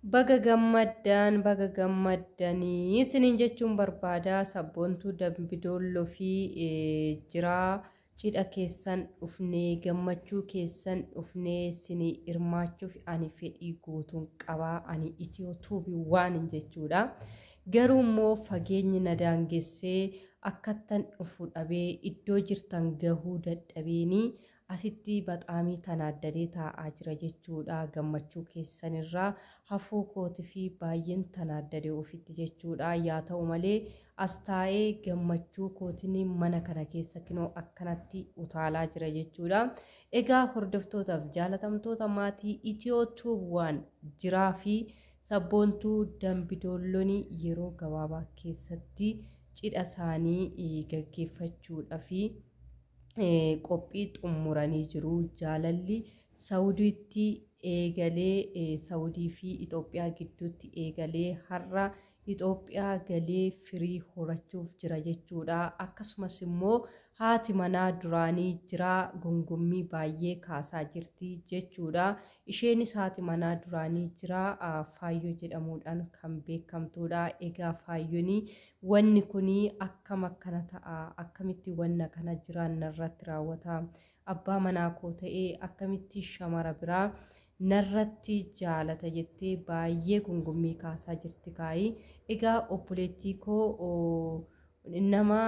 Baga gammaddanii isiniin jechuun barbaada sabboontuu Dambidolloo fi jiraa cidha keessan dhufnee gammachuu keessan dhufnee isinii hirmaachuuf ani fedhii guutuun qabaa ani Itiyootuubii waan jechuudha. Garuu immoo fageenyi na daangessee akkattan dhufu dhabee iddoo jirtan gahuu dadhabeenii asitti baxaamii tanaaddadee taa'aa jira jechuudha. Gammachuu keessanirraa hafuu kooti fi baay'een tanaaddadee ofitti jechuudha. Yaa ta'u malee as taa'ee gammachuu kootiin mana kana keessa kinoo akkanatti utaalaa jira jechuudha. Egaa hordoftootaaf jaalatamtoota maatii Itiyootuub waan jiraa fi sabboontuu Dambidolloon yeroo gabaabaa keessatti cidha isaanii gaggeeffachuudhaaf qophii xumuranii jiru. Jaalalli Saawudiitti eegalee Saawudii fi Itoophiyaa gidduutti eegalee har'a Itoophiyaa galee firii horachuuf jira jechuudha. Akkasumas immoo haati manaa duraanii jiraa gongommii baay'ee kaasaa jirti jechuudha. Isheenis haati manaa duraanii jiraa Faayyoo jedhamuudhaan kan beekamtuudha. Egaa Faayyoon wanni kun akkam akkana ta'a akkamitti wanna kana jiraan narratti raawwata abbaa manaa koo ta'ee akkamitti shamara biraa narratti jaalata jettee baay'ee gongommii kaasaa jirti kaayii. Egaa obboleettii koo nama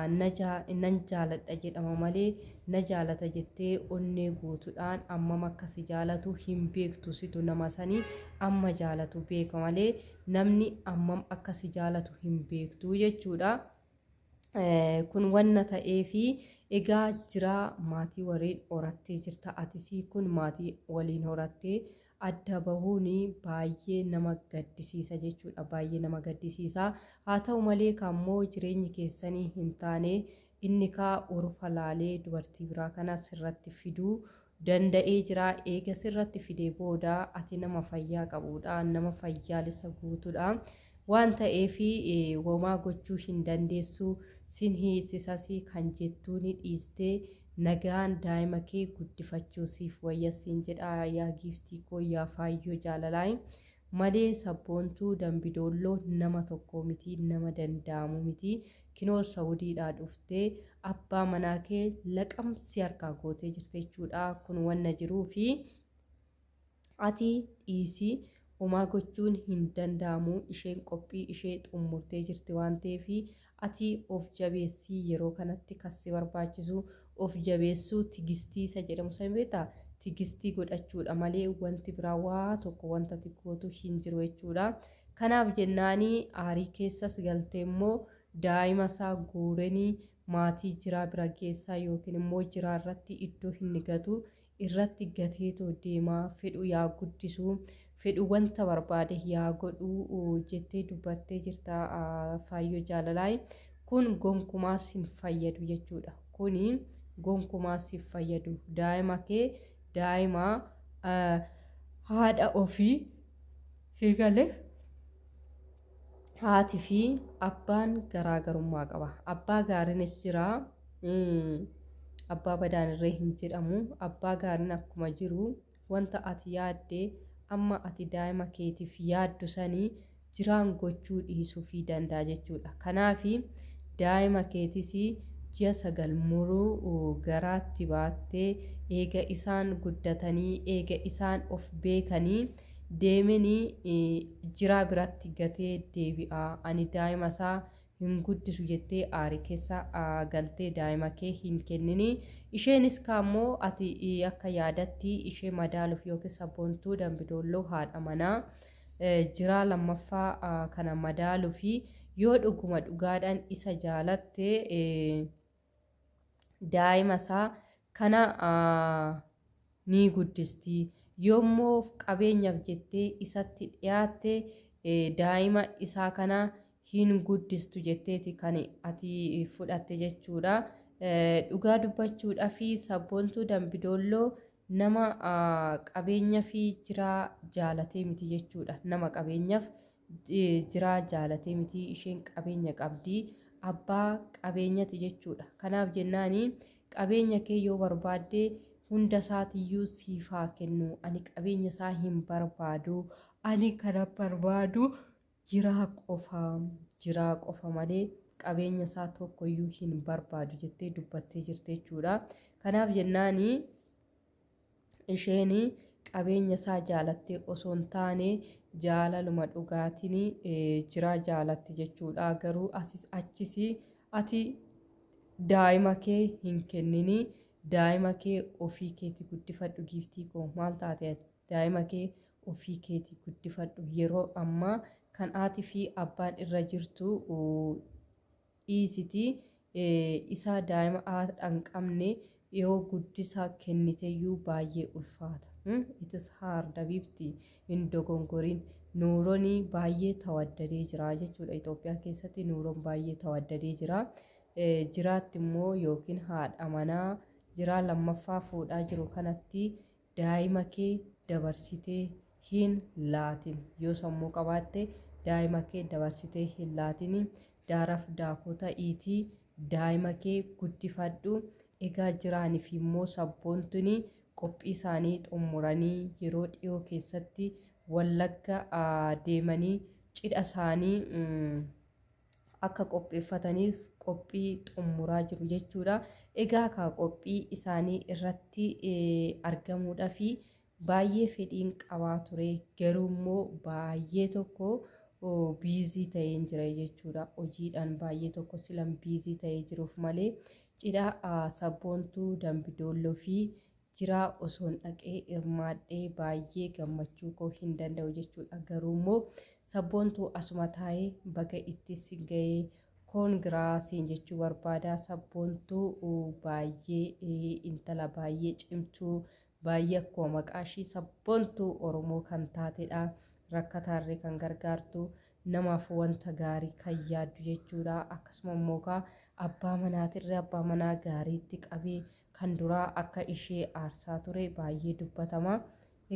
nan jaaladha jedhama malee na jaalata jettee onnee guutuudhaan ammam akkasi jaalatu hin beektu. Situ nama sanii amma jaalatu beeka malee namni ammam akkasi jaalatu hin beektu jechuudha. Kun wanna ta'eefi egaa jiraa maatii waliin horattee jirta. Atisii kun maatii waliin horattee adda bahuun baay'ee nama gaddisiisa jechuudha. Baay'ee nama gaddisiisa. Haa ta'u malee kammoo jireenyi keessanii hin taane inni kaa urfa laalee dubartii biraa kana sirratti fiduu danda'ee jira. Eega sirratti fidee booda ati nama fayyaa qabuudha, nama fayyaalessa guutuudha waan ta'eefi womaa gochuu hin dandeessu. Sin hiisisas kan jettuun dhiistee nagaan daa'ima kee guddifachuu siif wayyasiin jedha. Yaa giiftii koo yaa Faayyoo jaalalaa malee sabboontuu Dambidolloo nama tokko miti, nama danda'amu miti. Kinoo Saawudiidhaa dhuftee abbaa manaa kee laqamsi harkaa gootee jirti jechuudha. Kun wanna jiruu fi ati dhiisii homaa gochuun hin danda'amu. Isheen qophii ishee xumurtee jirti waan ta'eef ati of jabeessii yeroo kanatti kasi barbaachisu of jabeessuu tigistii isa jedhamu san beektaa? Tigistii godhachuudha malee wanti biraa waa tokko wanta xiqqootu hin jiru jechuudha. Kanaaf jennaanii aarii keessas galtee immoo daa'ima isaa guuranii maatii jiraa bira geessaa yookiin immoo jiraa irratti iddoo hin gatu irratti gateetoo deemaa fedhu yaa guddisu fedhu wanta barbaade yaa godhu jettee dubbattee jirta Faayyoo jaalalaa. Kun gonkumaa sin fayyadu jechuudha. Kuni gonkumaa sin fayyadu. Daa'ima kee daa'ima haadha ofii fiigale haati fi abbaan garaagarummaa qaba. Abbaa gaariinis jira. Abbaa badaan irree hin jedhamu. Abbaa gaariin akkuma jiru wanta ati yaaddee amma ati daa'ima keetiif yaaddu sanii jiraan gochuu dhiisuu fi danda'a jechuudha. Kanaaf daa'ima keetis ji'a 9 muruu garaatti baattee eega isaan guddatanii eega isaan of beekanii deemanii jiraa biratti gatee deebi'a. Ani daa'ima isaa hin guddisu jettee aarii keessa galtee daa'ima kee hin kennini. Isheenis kaammoo ati akka yaadatti ishee madaaluuf yookiin sabboontuu Dambidolloo haadha manaa jiraa lammaffaa kana madaaluuf yoo dhuguma dhugaadhaan isa jaalatte daa'ima isaa kana ni guddisti. Yoommoo qabeenyaaf jettee isatti dhiyaatte daa'ima isaa kana hin guddistu jetteeti kan ati fudhatte jechuudha. Dhugaa dubbachuudhaa fi sabboontuu Dambidolloo nama qabeenya fi jiraa jaalatee miti jechuudha. Nama qabeenyaaf jiraa jaalatee miti. Isheen qabeenya qabdi. Abbaa qabeenyati jechuudha. Kanaaf jennaani qabeenya kee yoo barbaadde hunda isaatiyyuu siif haa kennu ani qabeenya isaa hin barbaadu ani kana barbaadu jiraa qofa malee qabeenya isaa tokkoyyuu hin barbaadu jettee dubbattee jirti jechuudha. Kanaaf jennaani isheen qabeenya isaa jaalattee osoo hin taane jaalaluma dhugaatiin jiraa jaalatti jechuudha. Garuu achis ati daa'ima kee hin kennini. Daa'ima kee ofii keetii guddifadhu. Giiftii koo maal taate daa'ima kee ofii keetii guddifadhu. Yeroo ammaa kan haatii fi abbaan irra jirtu dhiisiti. Isaa daa'ima haadha hin qabne yoo guddisaa kenniteyyuu baay'ee ulfaata. Itis haarda bifti hin dogongoriin. Nuuroon baay'ee tawaddadee jira jechuudha. Itoophiyaa keessatti nuuroon baay'ee tawaddadee jira. Jiraatti immoo yookiin haadha manaa jiraa lammaffaa fuudhaa jiru kanatti daa'ima kee dabarsitee hin laatin. Yoo sammuu qabaatte daa'ima kee dabarsitee hin laatin. Daaraaf daakuu ta'iitii daa'ima kee guddifadhu. Egaa jiraaniif immoo sabboontuni qophii isaanii xumuranii yeroo dhiyoo keessatti Wallagga deemanii cidha isaanii akka qopheeffataniif qophii xumuraa jiru jechuudha. Egaa ka qophii isaanii irratti argamuudhaaf baay'ee fedhiin qabaa ture. Garuu immoo baay'ee tokko biizii ta'een jira jechuudha. Hojiidhaan baay'ee tokko silan biizii ta'ee jiruuf malee cidha sabboontuu Dambidoolloo fi jiraa osoo hin dhaqee hirmaadhee baay'ee gammachuu koo hin danda'u jechuudha. Garuu immoo sabboontuu asuma taa'ee baga itti si ga'ee koongiraasiin jechuu barbaada. Sabboontuu baay'ee intala baay'ee cimtuu baay'ee akkuma maqaa ishii sabboontuu Oromoo kan taatedha. Rakkataarree kan gargaartu namaaf wanta gaarii kan yaaddu jechuudha. Akkasuma immoo abbaa manaatirree abbaa manaa gaariitti qabee kan duraa akka ishee aarsaa ture baay'ee dubbatama.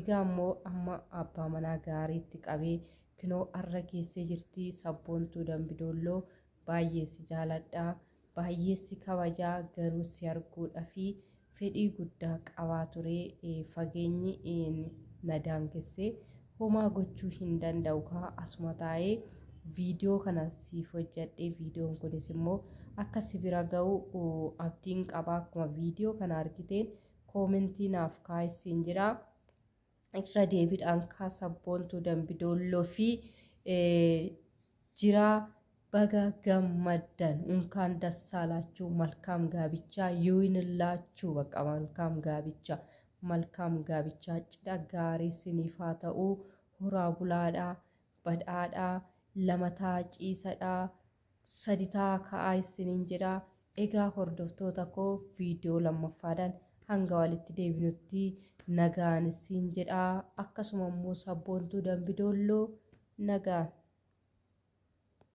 Egaa immoo amma abbaa manaa gaariitti qabee kinoo arra geessee jirti. Sabboontuu Dambidoolloo baay'ee si jaaladha. Baay'ee si kabajaa. Garuu si arguudhaaf fedhii guddaa qabaa ture. Fageenyi na daangessee homaa gochuu hin danda'u. Asuma taa'ee viidiyoo kana siif hojjedhee viidiyoon kunis immoo akka si bira ga'u abdiin qaba. Akkuma viidiyoo kana argiteen koomentii naaf kaa'isiin jira. Irra deebiidhaan sabboontuu Dambidoolloo fi jiraa baga gammaddan unkaan dassaalachuu malkaam gaabichaa ይሁንላችሁ በቃ malkaam gaabichaa cidha gaarii siniif haa ta'u. Horaa bulaadhaa badhaadhaa lamataa ciisadhaa saditaa ka'aa isiniin jedha. Egaa hordoftoota koo viidiyoo lammaffaadhaan hanga walitti deebinutti nagaan isin jedha. Akkasuma immoo sabboontuu Dambidoolloo nagaan.